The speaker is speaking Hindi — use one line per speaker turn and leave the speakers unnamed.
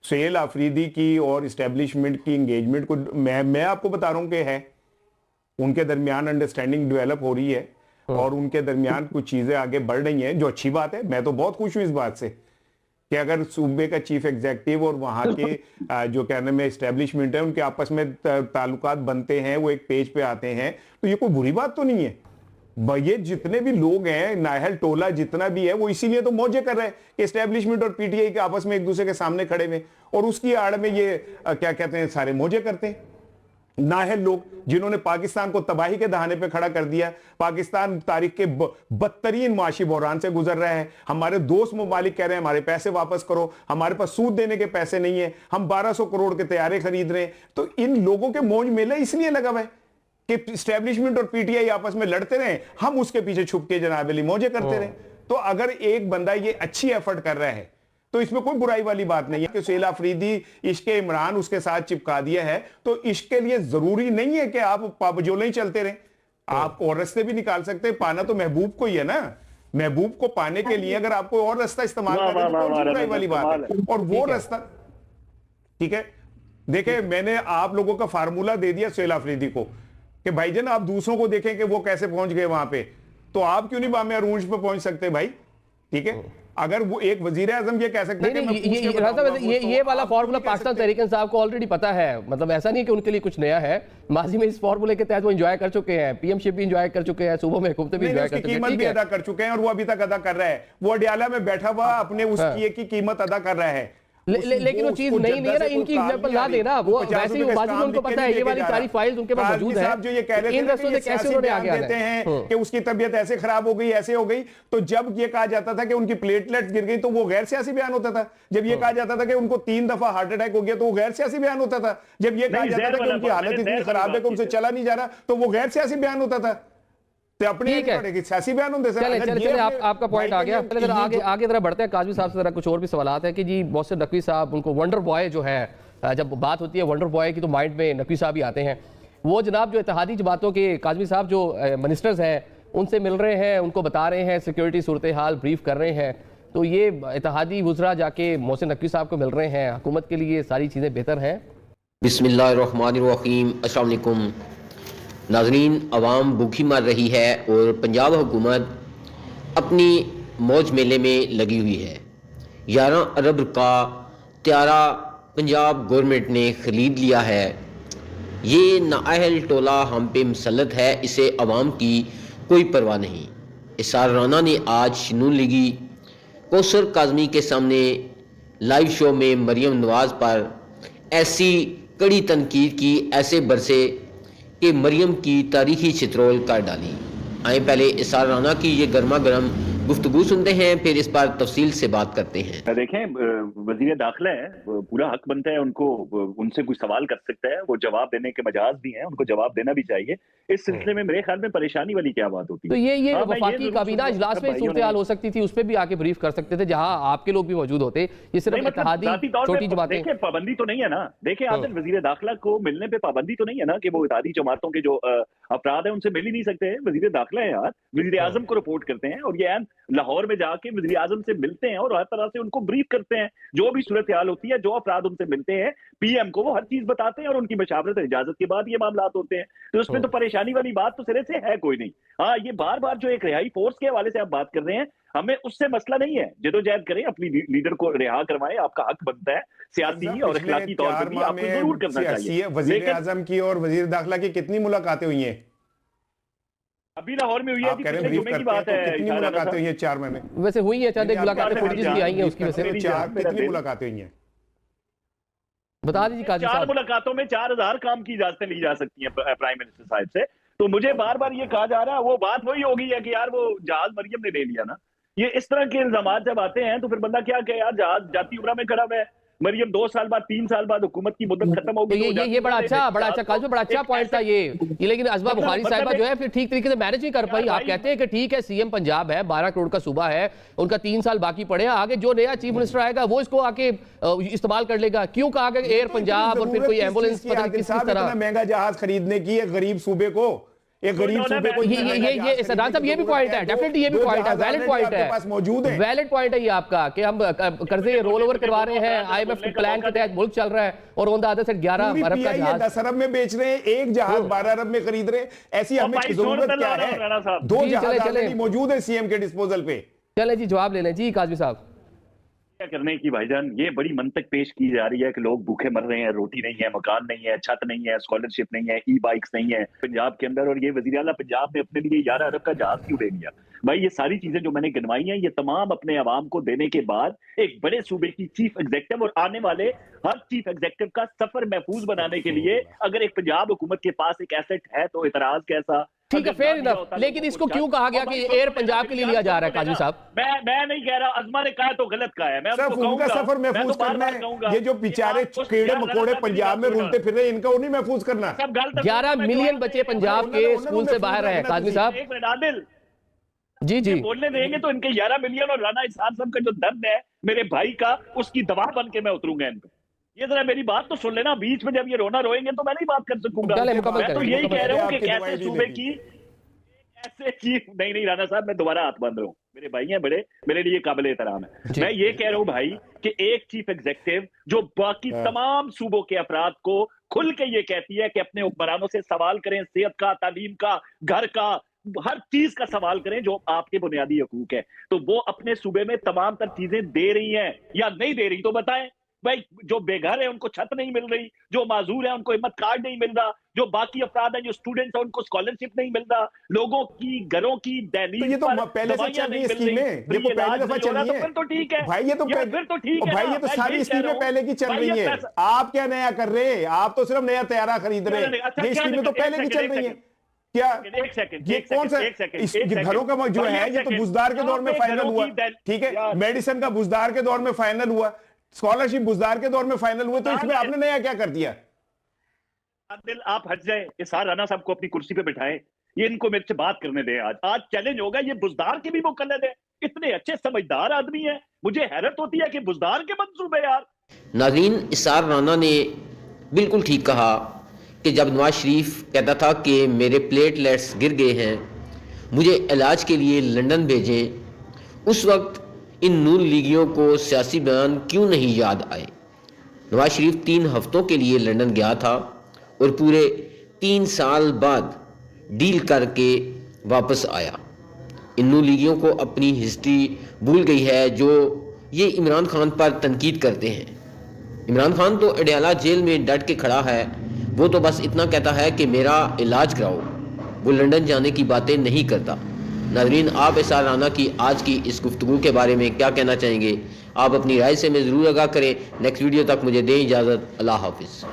सुहेल आफरीदी की और इस्टेब्लिशमेंट की इंगेजमेंट को मैं आपको बता रहा हूं कि है, उनके दरमियान अंडरस्टैंडिंग डेवलप हो रही है और उनके दरमियान कुछ चीजें आगे बढ़ रही हैं, जो अच्छी बात है। मैं तो बहुत खुश हूं इस बात से कि अगर सूबे का चीफ एग्जीक्यूटिव और वहां के जो कहने में इस्टेब्लिशमेंट है उनके आपस में ताल्लुकात बनते हैं, वो एक पेज पे आते हैं, तो ये कोई बुरी बात तो नहीं है। ये जितने भी लोग हैं, नाहल टोला जितना भी है, वो इसीलिए तो मौजे कर रहे हैं कि एस्टेब्लिशमेंट और पीटीआई के आपस में एक दूसरे के सामने खड़े हुए, और उसकी आड़ में ये क्या कहते हैं, सारे मौजे करते हैं। नाहल लोग जिन्होंने पाकिस्तान को तबाही के दहाने पे खड़ा कर दिया, पाकिस्तान तारीख के बदतरीन माशी बहरान से गुजर रहा है। हमारे दोस्त ममालिक कह रहे हैं हमारे पैसे वापस करो, हमारे पास सूद देने के पैसे नहीं है, हम 1200 करोड़ के तैयारे खरीद रहे हैं। तो इन लोगों के मौज मेला इसलिए लगा हुआ है कि स्टैब्लिशमेंट और पीटीआई आपस में लड़ते रहे, हम उसके पीछे छुप के जनाब अली मौजे करते रहे। तो अगर एक बंदा ये अच्छी एफर्ट कर रहा है तो इसमें कोई बुराई वाली बात नहीं है कि सुहेल आफरीदी इश्क इमरान उसके साथ चिपका दिया है, तो इश्क के लिए जरूरी नहीं है कि आप पाबजोले ही चलते रहें, आप और रास्ते भी निकाल सकते हैं। पाना तो महबूब को ही है ना, महबूब को पाने के लिए अगर आपको और रास्ता इस्तेमाल करें तो बुराई वाली बात है। और वो रास्ता ठीक है, देखे मैंने आप लोगों का फार्मूला दे दिया सुहेल आफरीदी को कि भाईजान आप दूसरों को देखें कि वो कैसे पहुंच गए वहां पे, तो आप क्यों नहीं बामे अरूज पे पहुंच सकते भाई? ठीक है, अगर वो एक वजीर आजम ये कह सकते हैं कि
ये वाला फॉर्मूला पाकिस्तान तहरीक इंसाफ को ऑलरेडी पता है, मतलब ऐसा नहीं कि उनके लिए कुछ नया है। माजी में इस फॉर्मूले के तहत वो एंजॉय कर चुके हैं, पीएमशिप भी एंजॉय कर चुके हैं, सुबह में हुकूमत भी एंजॉय कर चुके हैं,
कीमत भी अदा कर चुके हैं और वो अभी तक अदा कर रहा है। वो अडियाला में बैठा हुआ अपने उसकी की कीमत अदा कर रहा है।
लेकिन वो चीज नहीं है ना, इनकी एग्जांपल ना देना, वो वैसे ही बाजी में उनको पता है, ये वाली सारी फाइल्स उनके पास मौजूद है।
जो ये कह रहे
इन रस्तों से कैसे उन्होंने आगे
देते हैं कि उसकी तबीयत ऐसे खराब हो गई, ऐसे हो गई, तो जब ये कहा जाता था कि उनकी प्लेटलेट्स गिर गई तो वो गैर सियासी बयान होता था। जब ये कहा जाता था कि उनको 3 दफा हार्ट अटैक हो गया तो वो गैर सियासी बयान होता था। जब ये कहा जाता था कि उनकी हालत इतनी खराब है कि उनसे चला नहीं जा रहा तो वो गैर सियासी बयान होता था।
ठीक है, सियासी बयान होते हैं। चले आपका पॉइंट आ गया। पहले आगे तरह बढ़ते हैं। काजमी साहब से जरा कुछ और भी सवालात है कि जी मोहसिन नकवी साहब, उनको वंडर बॉय जो है, जब बात होती है वंडर बॉय की तो माइंड में नकवी साहब ही आते हैं। वो जनाब जो इत्तेहादी जमातों के काजमी साहब जो मिनिस्टर्स हैं उनसे मिल रहे हैं, उनको बता रहे हैं सिक्योरिटी सूरत हाल ब्रीफ कर रहे हैं, तो ये इत्तेहादी वुज़रा जाके मोहसिन नकवी साहब को मिल रहे हैं, हुकूमत के लिए सारी चीज़ें बेहतर हैं।
बिस्मिल्लाहिर्रहमानिर्रहीम, अस्सलाम वालेकुम नाज़रीन। अवाम भूखी मर रही है और पंजाब हुकूमत अपनी मौज मेले में लगी हुई है। 11 अरब का त्यारा पंजाब गवर्नमेंट ने ख़रीद लिया है। ये नाअहल टोला हम पे मुसल्लत है, इसे अवाम की कोई परवाह नहीं। इसार राना ने आज शनून लीगी कौसर काज़मी के सामने लाइव शो में मरियम नवाज़ पर ऐसी कड़ी तनकीद की, ऐसे बरसे कि मरियम की तारीखी चित्रोल कर डाली। आए पहले इसार राना की ये गर्मा गर्म गुफ्तगू सुनते हैं, फिर इस पर तफसील से बात करते हैं।
देखें, वजीर दाखिला है, पूरा हक बनता है उनको, उनसे कुछ सवाल कर सकता है, वो जवाब देने के मजाज भी हैं, उनको जवाब देना भी चाहिए। इस सिलसिले में मेरे ख्याल में परेशानी वाली क्या बात होती है?
तो ये वफाकी काबीना इजलास में सूरत हाल हो सकती थी, उस पर भी आके ब्रीफ कर सकते थे जहां आपके लोग भी मौजूद होते। ये सिर्फ इत्तेहादी छोटी जमातें,
देखिए पाबंदी तो नहीं है ना। देखिए आदिल, वजीर दाखिला को मिलने पे पाबंदी तो नहीं है ना कि वो इत्तेहादी जमातों के जो अपराध है उनसे मिल ही नहीं सकते। वजीर दाखिला है यार, वजीर आजम को रिपोर्ट करते हैं और ये लाहौर में जाके वज़ीर आज़म से मिलते हैं और हर तरह से उनको ब्रीफ करते हैं। जो भी सूरत हाल होती है, जो अपराध उनसे मिलते हैं, पीएम को वो हर चीज बताते हैं और उनकी मशावरत और इजाजत के बाद ये मामलात होते हैं। तो उसमें तो परेशानी वाली बात तो सिरे से है कोई नहीं। हाँ, ये बार बार जो एक रिहाई फोर्स के हवाले से आप बात कर रहे हैं, हमें उससे मसला नहीं है। जदोजहद करें, अपनी लीडर को रिहा करवाएं, आपका हक बनता है सियासी और इखलाकी तौर पर भी आपको जरूर करना चाहिए।
वज़ीर आज़म की और वज़ीर दाखिला की कितनी मुलाकातें हुई हैं?
अभी लाहौर में हुई है, पिछले जुमे की बात है।
कितनी मुलाकातें हुई हैं 4 महीने में?
वैसे हुई है, चंद मुलाकातें फुटेज भी आई हैं उसकी वजह से।
कितनी मुलाकातें हुई हैं
बता दीजिए काजी साहब।
4 मुलाकातों में 4000 काम की इजाजतें ली जा सकती हैं प्राइम मिनिस्टर साहब से। तो मुझे बार बार ये कहा जा रहा है, वो बात वही हो गई है कि यार वो जहाज मरियम ने ले लिया ना। ये इस तरह के इल्जाम जब आते हैं तो फिर बंदा क्या कहे यार, जहाज जाती उम्रा में खड़ा है, मरियम 2 साल बाद 3 साल बाद हुकूमत की मुद्दत खत्म हो गई।
ये बड़ा अच्छा काजू बड़ा अच्छा पॉइंट था ये। लेकिन अजमा बुखारी साहिबा जो है फिर ठीक तरीके से मैनेज नहीं कर पाई। आप कहते हैं कि ठीक है सीएम पंजाब है, 12 करोड़ का सूबा है, उनका 3 साल बाकी पड़े हैं, आगे जो नया चीफ मिनिस्टर आएगा वो इसको आके इस्तेमाल कर लेगा। क्यों कहा एयर पंजाब और फिर कोई एम्बुलेंस पता नहीं किस तरह
महंगा जहाज खरीदने की है गरीब सूबे को? एक गरीब सूबे को
ये सदान साहब ये भी पॉइंट है, डेफिनेटली ये भी पॉइंट है, वैलिड पॉइंट है,
पास मौजूद है,
वैलिड पॉइंट है ये आपका कि हम कर्जे रोल ओवर करवा रहे हैं, IMF के प्लान के तहत मुल्क चल रहा है और ऑन द अदर साइड 11 अरब का जहाज
10 अरब में बेच रहे हैं, एक जहाज 12 अरब में खरीद रहे हैं। ऐसी हमें जरूरत क्या है? 2 जहाज ऑलरेडी मौजूद है सीएम के डिस्पोजल पे।
चले जी जवाब ले लें जी काजमी साहब।
क्या करने की भाईजान, ये बड़ी मंतक पेश की जा रही है कि लोग भूखे मर रहे हैं, रोटी नहीं है, मकान नहीं है, छत नहीं है, स्कॉलरशिप नहीं है, ई बाइक्स नहीं है पंजाब के अंदर, और ये वजीर आला पंजाब ने अपने लिए 11 अरब का जहाज क्यों दे दिया? भाई ये सारी चीजें जो मैंने गिनवाई हैं, ये तमाम अपने अवाम को देने के बाद एक बड़े सूबे की चीफ एग्जीक्यूटिव और आने वाले हर चीफ एग्जीक्यूटिव का सफर महफूज बनाने के लिए अगर एक पंजाब हुकूमत के पास एक एसेट है तो इतराज कैसा?
ठीक है, फेयर इनफ, लेकिन इसको क्यों कहा गया कि एयर पंजाब के लिए लिया जा रहा है काजमी साहब?
मैं नहीं कह रहा, अज़मा ने कहा तो गलत कहा है, मैं
उनका सफर महफूज करना है। ये जो बेचारे कीड़े मकोड़े पंजाब में रुलते फिर रहे हैं, इनका उन्हें महफूज करना।
11 मिलियन बच्चे पंजाब के स्कूल से बाहर रहे काजमी साहब। जी जी
बोलने देंगे तो इनके 11 मिलियन और राना इसाक साहब का जो दर्द है मेरे भाई का, उसकी दवा बन के मैं उतरूंगा इन पे। ये जरा मेरी बात तो सुन लेना, बीच में जब ये रोना रोएंगे तो मैं नहीं बात कर सकूंगा। मैं तो यही कह रहा हूँ कि कैसे सूबे की ऐसे चीफ नहीं राना साहब, मैं दोबारा हाथ बांध रहा हूँ, मेरे भाई हैं बड़े, मेरे लिए काबिल एहतराम है। मैं ये कह रहा हूँ भाई कि एक चीफ एग्जीक्यूटिव जो बाकी तमाम सूबों के अफराद को खुल के ये कहती है कि अपने हुक्मरानों से सवाल करें, सेहत का, तालीम का, घर का, हर चीज का सवाल करें जो आपके बुनियादी हकूक है, तो वो अपने सूबे में तमाम तर चीजें दे रही हैं या नहीं दे रही? तो बताएं भाई। जो बेघर है उनको छत नहीं मिल रही, जो माजूर है उनको हिम्मत कार्ड नहीं मिल रहा, जो बाकी अफराद है, जो स्टूडेंट्स है, उनको स्कॉलरशिप नहीं मिल रहा, लोगों की घरों की दहलीज
तो ये तो पहले से चल रही है स्कीमें, ये तो पहली दफा चल रही है।
फिर तो ठीक है
भाई, ये तो
फिर तो ठीक है
भाई, ये तो सारी स्कीमें पहले की चल रही है। आप क्या नया कर रहे हैं? आप तो सिर्फ नया तैयारा खरीद रहे हैं, ये स्कीमें तो पहले की चल रही है। क्या
एक सेकंड,
ये कौन सा घरों का जो है, ये तो बुजदार के दौर में फाइनल हुआ, ठीक है, मेडिसिन का बुजदार के दौर में फाइनल हुआ, स्कॉलरशिप बुजदार के दौर में फाइनल हुए, तो इसमें आपने नया क्या कर दिया?
दिल आप हट जाए, इसार राना साहब को अपनी कुर्सी पे बिठाएं, ये इनको मेरे से बात करने दें। आज चैलेंज होगा, ये बुजदार के भी मुकल्लद है, इतने अच्छे समझदार आदमी है, मुझे हैरत होती है कि बुजदार के मंसूबे यार।
नाज़रीन, इसार राना ने बिल्कुल ठीक कहा कि जब नवाज शरीफ कहता था कि मेरे प्लेटलेट्स गिर गए हैं, मुझे इलाज के लिए लंदन भेजें, उस वक्त इन नून लीगियों को सियासी बयान क्यों नहीं याद आए? नवाज शरीफ 3 हफ्तों के लिए लंदन गया था और पूरे 3 साल बाद डील करके वापस आया। इन नून लीगियों को अपनी हिस्ट्री भूल गई है जो ये इमरान खान पर तनकीद करते हैं। इमरान खान तो अडयाला जेल में डट के खड़ा है, वो तो बस इतना कहता है कि मेरा इलाज कराओ, वो लंदन जाने की बातें नहीं करता। नाज़रीन, आप इसार राना की आज की इस गुफ्तगू के बारे में क्या कहना चाहेंगे? आप अपनी राय से हमें ज़रूर आगाह करें। नेक्स्ट वीडियो तक मुझे दें इजाज़त। अल्लाह हाफिज़।